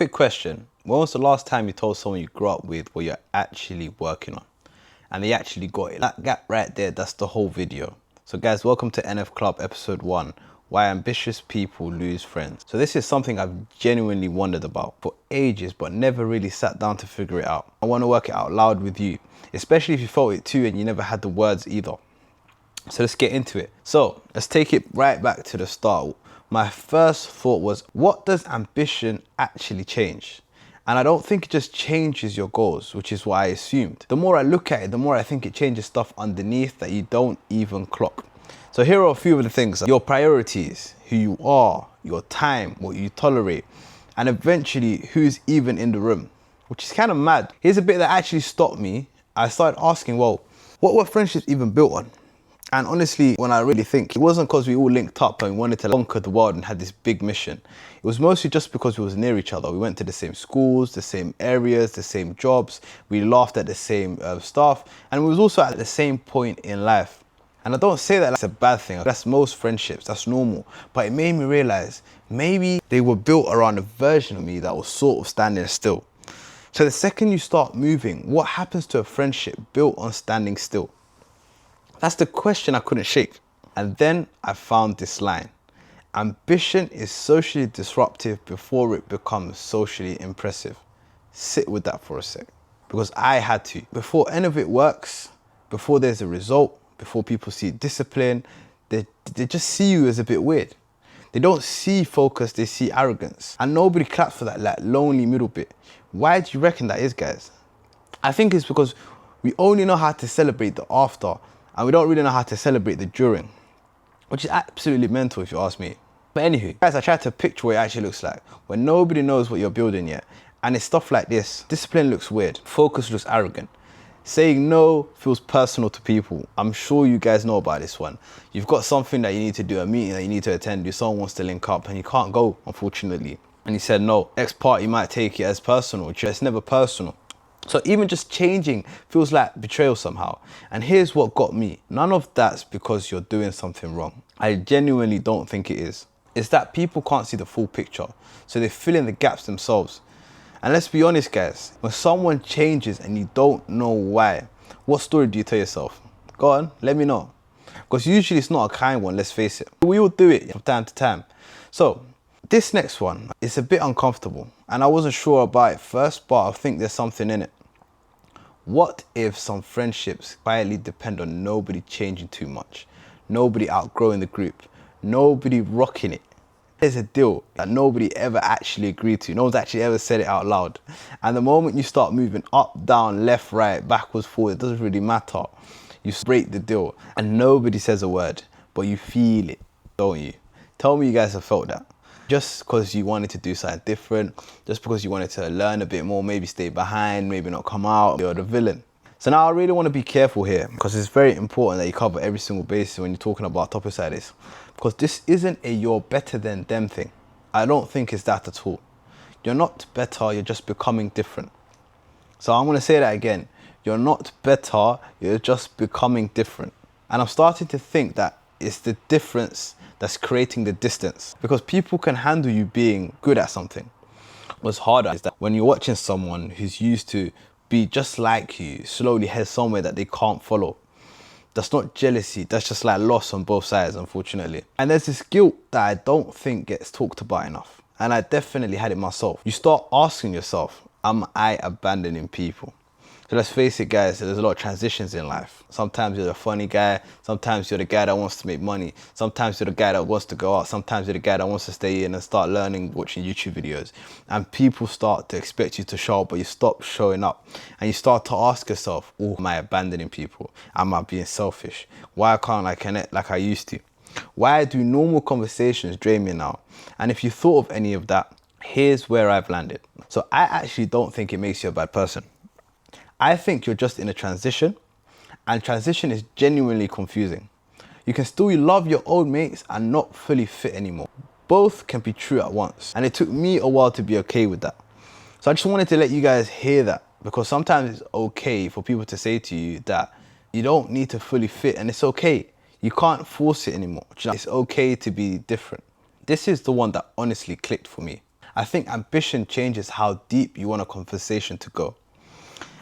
Quick question. When was the last time you told someone you grew up with what you're actually working on? And they actually got it. That gap right there, that's the whole video. So guys, welcome to NF Club episode 1. Why ambitious people lose friends. So this is something I've genuinely wondered about for ages, but never really sat down to figure it out. I want to work it out loud with you, especially if you felt it too and you never had the words either. So let's get into it. So let's take it right back to the start. My first thought was, what does ambition actually change? And I don't think it just changes your goals, which is what I assumed. The more I look at it, the more I think it changes stuff underneath that you don't even clock. So here are a few of the things: your priorities, who you are, your time, what you tolerate, and eventually who's even in the room, which is kind of mad. Here's a bit that actually stopped me. I started asking, well, what were friendships even built on? And honestly, when I really think, it wasn't because we all linked up and we wanted to conquer the world and had this big mission. It was mostly just because we was near each other. We went to the same schools, the same areas, the same jobs. We laughed at the same stuff. And we was also at the same point in life. And I don't say that that's a bad thing. That's most friendships, that's normal. But it made me realize maybe they were built around a version of me that was sort of standing still. So the second you start moving, what happens to a friendship built on standing still? That's the question I couldn't shake. And then I found this line. Ambition is socially disruptive before it becomes socially impressive. Sit with that for a sec. Because I had to. Before any of it works, before there's a result, before people see discipline, they just see you as a bit weird. They don't see focus, they see arrogance. And nobody claps for that like lonely middle bit. Why do you reckon that is, guys? I think it's because we only know how to celebrate the after, and we don't really know how to celebrate the during, which is absolutely mental if you ask me. But anywho, guys, I tried to picture what it actually looks like when nobody knows what you're building yet. And it's stuff like this. Discipline looks weird. Focus looks arrogant. Saying no feels personal to people. I'm sure you guys know about this one. You've got something that you need to do, a meeting that you need to attend, someone wants to link up and you can't go, unfortunately. And you said no. Next part, you might take it as personal, which is never personal. So even just changing feels like betrayal somehow. And here's what got me. None of that's because you're doing something wrong. I genuinely don't think it is. It's that people can't see the full picture, so they fill in the gaps themselves. And let's be honest, guys, when someone changes and you don't know why, what story do you tell yourself? Go on, let me know. Because usually it's not a kind one, let's face it. We all do it from time to time. So this next one is a bit uncomfortable, and I wasn't sure about it first, but I think there's something in it. What if some friendships quietly depend on nobody changing too much, nobody outgrowing the group, nobody rocking it? There's a deal that nobody ever actually agreed to. No one's actually ever said it out loud. And the moment you start moving up, down, left, right, backwards, forward, it doesn't really matter. You break the deal and nobody says a word, but you feel it, don't you? Tell me you guys have felt that. Just because you wanted to do something different, just because you wanted to learn a bit more, maybe stay behind, maybe not come out, you're the villain. So now I really want to be careful here, because it's very important that you cover every single basis when you're talking about topics like this. Because this isn't a you're better than them thing. I don't think it's that at all. You're not better, you're just becoming different. So I'm going to say that again. You're not better, you're just becoming different. And I'm starting to think that it's the difference that's creating the distance, because people can handle you being good at something. What's harder is that when you're watching someone who's used to be just like you slowly head somewhere that they can't follow. That's not jealousy, that's just like loss on both sides, unfortunately. And there's this guilt that I don't think gets talked about enough, and I definitely had it myself. You start asking yourself, am I abandoning people? So let's face it, guys, there's a lot of transitions in life. Sometimes you're the funny guy, sometimes you're the guy that wants to make money, sometimes you're the guy that wants to go out, sometimes you're the guy that wants to stay in and start learning, watching YouTube videos. And people start to expect you to show up, but you stop showing up. And you start to ask yourself, oh, am I abandoning people? Am I being selfish? Why can't I connect like I used to? Why do normal conversations drain me now? And if you thought of any of that, here's where I've landed. So I actually don't think it makes you a bad person. I think you're just in a transition, and transition is genuinely confusing. You can still love your old mates and not fully fit anymore. Both can be true at once, and it took me a while to be okay with that. So I just wanted to let you guys hear that, because sometimes it's okay for people to say to you that you don't need to fully fit, and it's okay. You can't force it anymore. It's okay to be different. This is the one that honestly clicked for me. I think ambition changes how deep you want a conversation to go.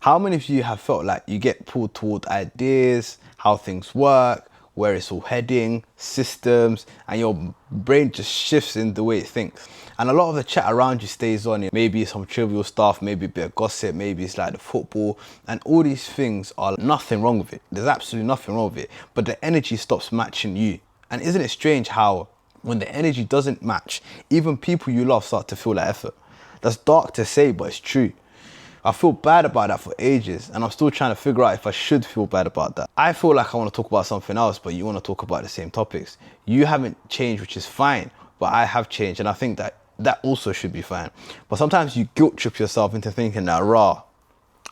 How many of you have felt like you get pulled toward ideas, how things work, where it's all heading, systems, and your brain just shifts in the way it thinks? And a lot of the chat around you stays on it. Maybe some trivial stuff, maybe a bit of gossip, maybe it's like the football, and all these things are nothing wrong with it. There's absolutely nothing wrong with it, but the energy stops matching you. And isn't it strange how when the energy doesn't match, even people you love start to feel that effort? That's dark to say, but it's true. I feel bad about that for ages, and I'm still trying to figure out if I should feel bad about that. I feel like I want to talk about something else, but you want to talk about the same topics. You haven't changed, which is fine, but I have changed, and I think that also should be fine. But sometimes you guilt trip yourself into thinking that,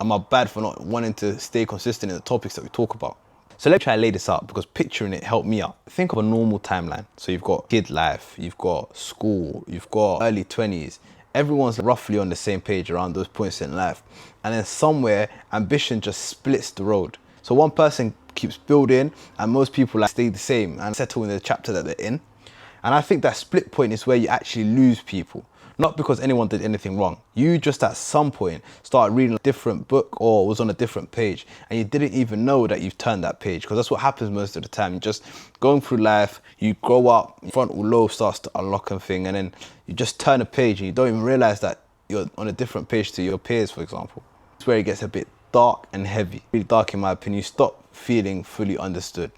am I bad for not wanting to stay consistent in the topics that we talk about? So let's try to lay this out, because picturing it helped me out. Think of a normal timeline. So you've got kid life, you've got school, you've got early 20s. Everyone's roughly on the same page around those points in life. And then somewhere, ambition just splits the road. So one person keeps building and most people stay the same and settle in the chapter that they're in. And I think that split point is where you actually lose people. Not because anyone did anything wrong. You just at some point started reading a different book or was on a different page and you didn't even know that you've turned that page, because that's what happens most of the time. You're just going through life, you grow up, frontal lobe starts to unlock and thing, and then you just turn a page and you don't even realize that you're on a different page to your peers, for example. It's where it gets a bit dark and heavy. Really dark in my opinion. You stop feeling fully understood.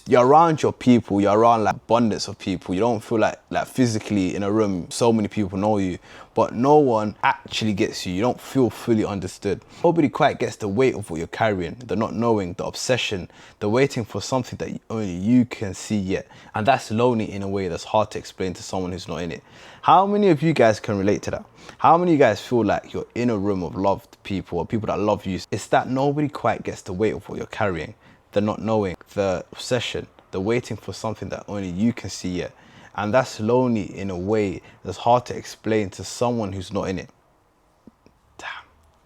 You're around your people, you're around abundance of people. You don't feel like physically in a room, so many people know you, but no one actually gets you. You don't feel fully understood. Nobody quite gets the weight of what you're carrying, the not knowing, the obsession, the waiting for something that only you can see yet. And that's lonely in a way that's hard to explain to someone who's not in it. How many of you guys can relate to that? How many of you guys feel like you're in a room of loved people or people that love you? It's that nobody quite gets the weight of what you're carrying. The not knowing, the obsession, the waiting for something that only you can see yet. And that's lonely in a way that's hard to explain to someone who's not in it. Damn.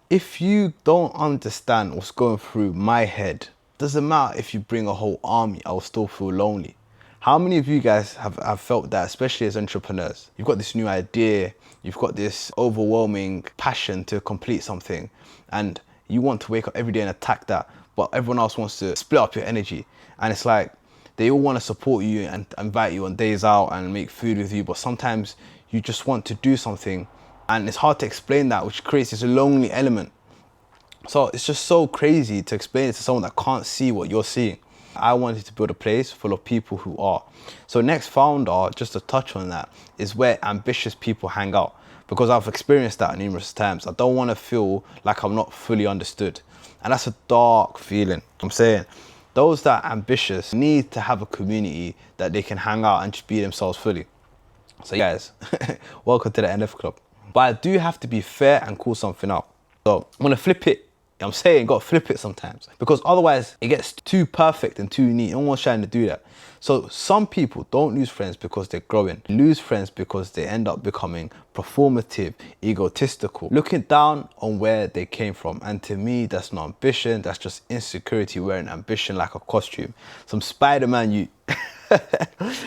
If you don't understand what's going through my head, doesn't matter if you bring a whole army, I'll still feel lonely. How many of you guys have felt that, especially as entrepreneurs? You've got this new idea, you've got this overwhelming passion to complete something, and you want to wake up every day and attack that, but everyone else wants to split up your energy. And it's like they all want to support you and invite you on days out and make food with you, but sometimes you just want to do something and it's hard to explain that, which creates this lonely element. So it's just so crazy to explain it to someone that can't see what you're seeing. I wanted to build a place full of people who are. So Next Founder, just to touch on that, is where ambitious people hang out, because I've experienced that numerous times. I don't want to feel like I'm not fully understood. And that's a dark feeling. I'm saying those that are ambitious need to have a community that they can hang out and just be themselves fully. So guys, welcome to the NF Club. But I do have to be fair and call something out. So I'm gonna flip it. I'm saying, gotta flip it sometimes, because otherwise it gets too perfect and too neat. No one's trying to do that. So some people don't lose friends because they're growing. They lose friends because they end up becoming performative, egotistical, looking down on where they came from. And to me, that's not ambition. That's just insecurity wearing ambition like a costume. Some Spider-Man you.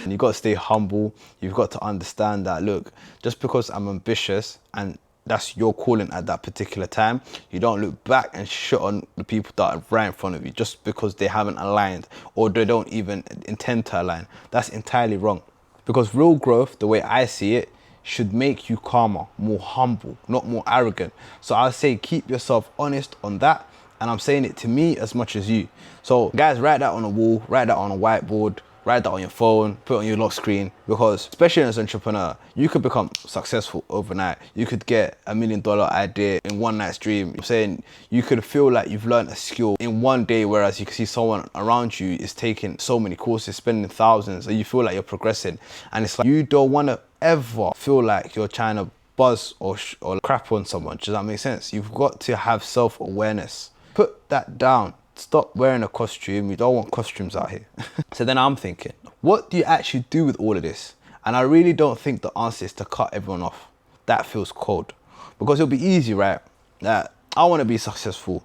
You got to stay humble. You've got to understand that, look, just because I'm ambitious and that's your calling at that particular time, you don't look back and shit on the people that are right in front of you just because they haven't aligned or they don't even intend to align. That's entirely wrong. Because real growth, the way I see it, should make you calmer, more humble, not more arrogant. So I'll say keep yourself honest on that. And I'm saying it to me as much as you. So guys, write that on a wall, write that on a whiteboard, write that on your phone, put it on your lock screen, because especially as an entrepreneur, you could become successful overnight. You could get $1 million idea in one night's dream. I'm saying you could feel like you've learned a skill in one day, whereas you can see someone around you is taking so many courses, spending thousands, and you feel like you're progressing. And it's like you don't want to ever feel like you're trying to buzz or crap on someone. Does that make sense? You've got to have self-awareness. Put that down. Stop wearing a costume. You don't want costumes out here. So then I'm thinking, what do you actually do with all of this? And I really don't think the answer is to cut everyone off. That feels cold. Because it'll be easy, right? That I want to be successful.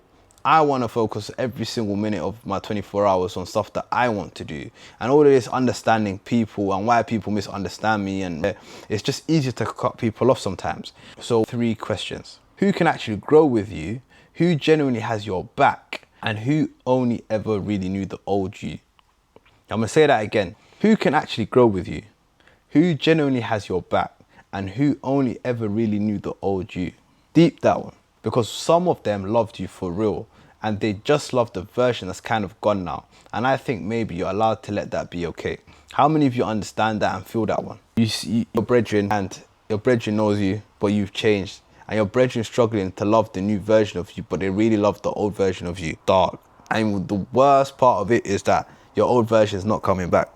I want to focus every single minute of my 24 hours on stuff that I want to do. And all of this understanding people and why people misunderstand me, and it's just easier to cut people off sometimes. So 3 questions. Who can actually grow with you? Who genuinely has your back? And who only ever really knew the old you? I'm going to say that again. Who can actually grow with you? Who genuinely has your back? And who only ever really knew the old you? Deep that one. Because some of them loved you for real, and they just love the version that's kind of gone now. And I think maybe you're allowed to let that be okay. How many of you understand that and feel that one? You see your brethren, and your brethren knows you, but you've changed. And your brethren struggling to love the new version of you, but they really love the old version of you. Dark. And the worst part of it is that your old version is not coming back.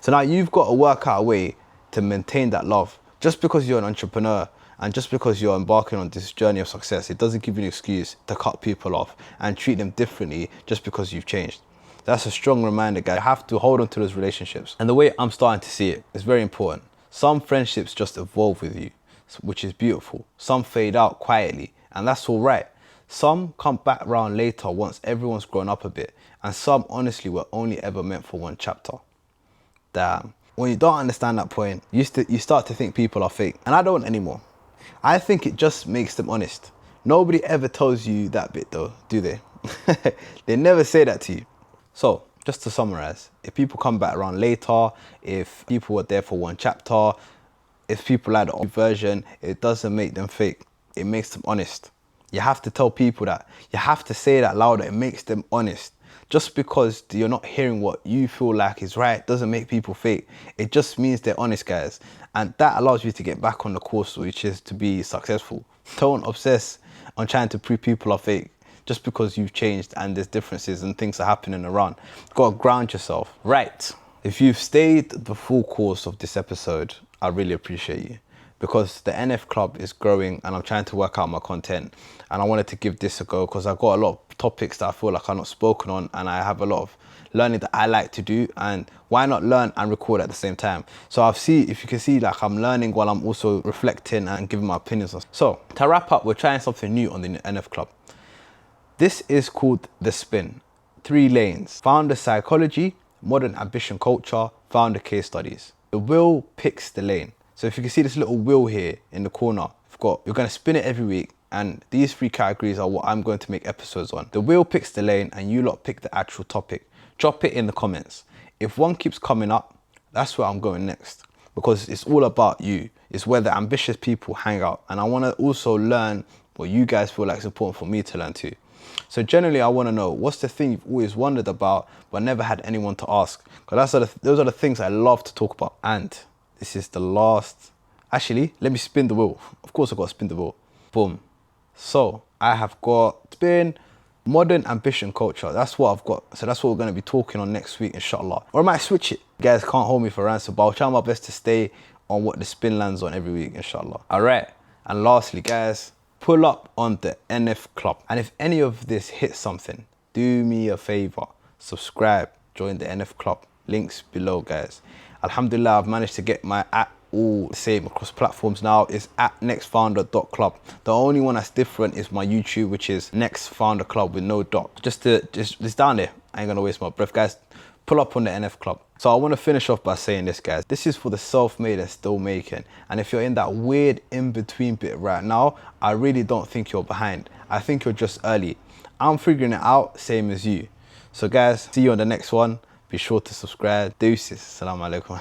So now you've got to work out a way to maintain that love. Just because you're an entrepreneur and just because you're embarking on this journey of success, it doesn't give you an excuse to cut people off and treat them differently just because you've changed. That's a strong reminder, guys. You have to hold on to those relationships. And the way I'm starting to see it is very important. Some friendships just evolve with you, which is beautiful. Some fade out quietly, and that's all right. Some come back around later once everyone's grown up a bit, and some honestly were only ever meant for one chapter. Damn. When you don't understand that point, you start to think people are fake, and I don't anymore. I think it just makes them honest. Nobody ever tells you that bit though, do they? They never say that to you. So, just to summarize, if people come back around later, if people were there for one chapter, if people had the old version, it doesn't make them fake. It makes them honest. You have to tell people that. You have to say that louder. It makes them honest. Just because you're not hearing what you feel like is right doesn't make people fake. It just means they're honest, guys. And that allows you to get back on the course, which is to be successful. Don't obsess on trying to prove people are fake just because you've changed and there's differences and things are happening around. You've got to ground yourself. Right. If you've stayed the full course of this episode, I really appreciate you, because the NF Club is growing and I'm trying to work out my content, and I wanted to give this a go because I've got a lot of topics that I feel like I'm not spoken on, and I have a lot of learning that I like to do, and why not learn and record at the same time? So if you can see, like, I'm learning while I'm also reflecting and giving my opinions on. So to wrap up, we're trying something new on the NF Club. This is called The Spin. 3 lanes: founder psychology, modern ambition culture, founder case studies. The wheel picks the lane. So if you can see this little wheel here in the corner, you're going to spin it every week, and these 3 categories are what I'm going to make episodes on. The wheel picks the lane and you lot pick the actual topic. Drop it in the comments. If one keeps coming up, that's where I'm going next, because it's all about you. It's where the ambitious people hang out, and I want to also learn what you guys feel like is important for me to learn too. So generally, I want to know, what's the thing you've always wondered about but never had anyone to ask? Because those are the things I love to talk about. And this is the last. Actually, let me spin the wheel. Of course, I've got to spin the wheel. Boom. So I have got spin modern ambition culture. That's what I've got. So that's what we're going to be talking on next week, inshallah. Or I might switch it. You guys can't hold me for ransom, but I'll try my best to stay on what the spin lands on every week, inshallah. All right. And lastly, guys, pull up on the NF Club. And if any of this hits something, do me a favor. Subscribe. Join the NF Club. Links below, guys. Alhamdulillah, I've managed to get my at all the same across platforms now. Is at nextfounder.club. The only one that's different is my YouTube, which is Next Founder Club with no dot. Just it's down there. I ain't gonna waste my breath, guys. Pull up on the NF Club. So I want to finish off by saying this, guys. This is for the self-made and still making. And if you're in that weird in-between bit right now, I really don't think you're behind. I think you're just early. I'm figuring it out, same as you. So guys, see you on the next one. Be sure to subscribe. Deuces. Assalamu alaikum.